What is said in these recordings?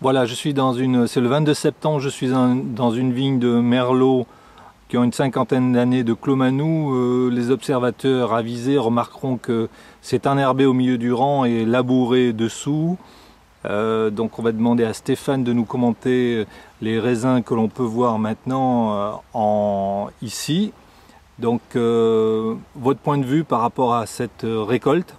Voilà, c'est le 22 septembre, je suis dans une vigne de merlot qui ont une cinquantaine d'années de Clos-Manoux. Les observateurs avisés remarqueront que c'est enherbé au milieu du rang et labouré dessous. Donc on va demander à Stéphane de nous commenter les raisins que l'on peut voir maintenant ici. Donc votre point de vue par rapport à cette récolte?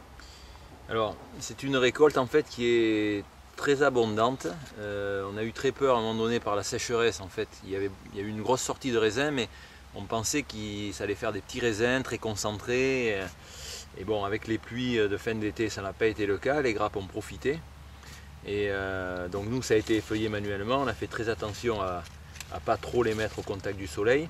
Alors c'est une récolte en fait qui est très abondante. On a eu très peur à un moment donné par la sécheresse. En fait, il y a eu une grosse sortie de raisins, mais on pensait que ça allait faire des petits raisins très concentrés. Et bon, avec les pluies de fin d'été, ça n'a pas été le cas. Les grappes ont profité. Et donc nous, ça a été effeuillé manuellement. On a fait très attention à pas trop les mettre au contact du soleil.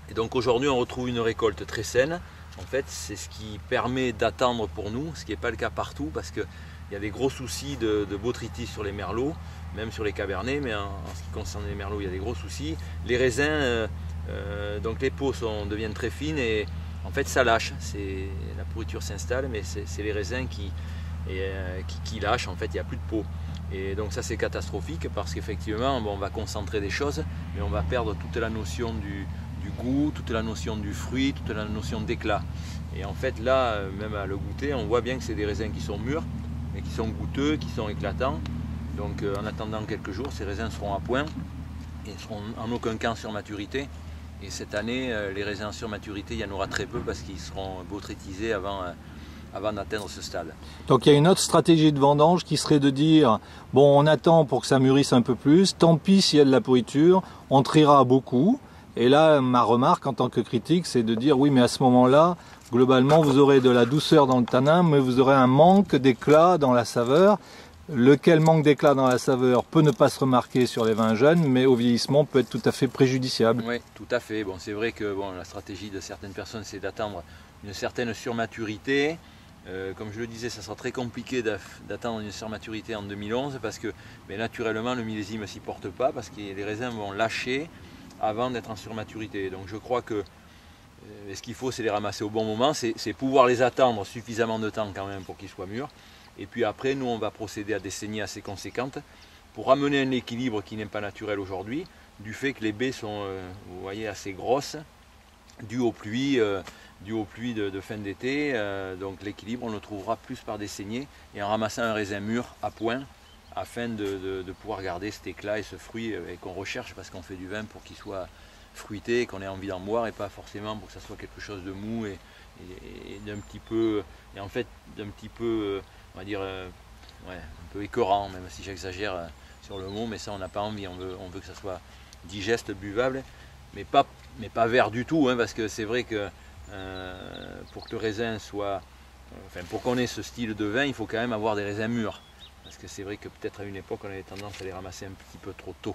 Et donc aujourd'hui, on retrouve une récolte très saine. En fait, c'est ce qui permet d'attendre pour nous, ce qui n'est pas le cas partout, parce que il y a des gros soucis de botrytis sur les merlots, même sur les cabernets, mais en ce qui concerne les merlots, il y a des gros soucis. Les raisins, donc les peaux deviennent très fines et en fait ça lâche. La pourriture s'installe, mais c'est les raisins qui lâchent, en fait il n'y a plus de peau. Et donc ça c'est catastrophique parce qu'effectivement on va concentrer des choses, mais on va perdre toute la notion du goût, toute la notion du fruit, toute la notion d'éclat. Et en fait là, même à le goûter, on voit bien que c'est des raisins qui sont mûrs, et qui sont goûteux, qui sont éclatants. Donc en attendant quelques jours, ces raisins seront à point et ne seront en aucun cas sur maturité. Et cette année, les raisins sur maturité, il y en aura très peu parce qu'ils seront botrytisés avant d'atteindre ce stade. Donc il y a une autre stratégie de vendange qui serait de dire, bon on attend pour que ça mûrisse un peu plus, tant pis s'il y a de la pourriture, on triera beaucoup. Et là, ma remarque en tant que critique, c'est de dire, oui mais à ce moment-là, globalement, vous aurez de la douceur dans le tanin, mais vous aurez un manque d'éclat dans la saveur. Lequel manque d'éclat dans la saveur peut ne pas se remarquer sur les vins jeunes, mais au vieillissement peut être tout à fait préjudiciable. Oui, tout à fait. Bon, c'est vrai que la stratégie de certaines personnes, c'est d'attendre une certaine surmaturité. Comme je le disais, ça sera très compliqué d'attendre une surmaturité en 2011 parce que naturellement, le millésime ne s'y porte pas parce que les raisins vont lâcher avant d'être en surmaturité. Donc je crois que ce qu'il faut, c'est les ramasser au bon moment, c'est pouvoir les attendre suffisamment de temps quand même pour qu'ils soient mûrs. Et puis après, nous, on va procéder à des saignées assez conséquentes pour amener un équilibre qui n'est pas naturel aujourd'hui, du fait que les baies sont, vous voyez, assez grosses, dû aux pluies de fin d'été. Donc l'équilibre, on le trouvera plus par des saignées et en ramassant un raisin mûr à point, afin de pouvoir garder cet éclat et ce fruit qu'on recherche parce qu'on fait du vin pour qu'il soit fruité, qu'on ait envie d'en boire et pas forcément pour que ça soit quelque chose de mou et d'un petit peu, et en fait d'un petit peu, on va dire, un peu écœurant, même si j'exagère sur le mot, mais ça on n'a pas envie, on veut que ça soit digeste, buvable, mais pas vert du tout, parce que c'est vrai que pour que le raisin soit, pour qu'on ait ce style de vin, il faut quand même avoir des raisins mûrs. Parce que c'est vrai que peut-être à une époque on avait tendance à les ramasser un petit peu trop tôt.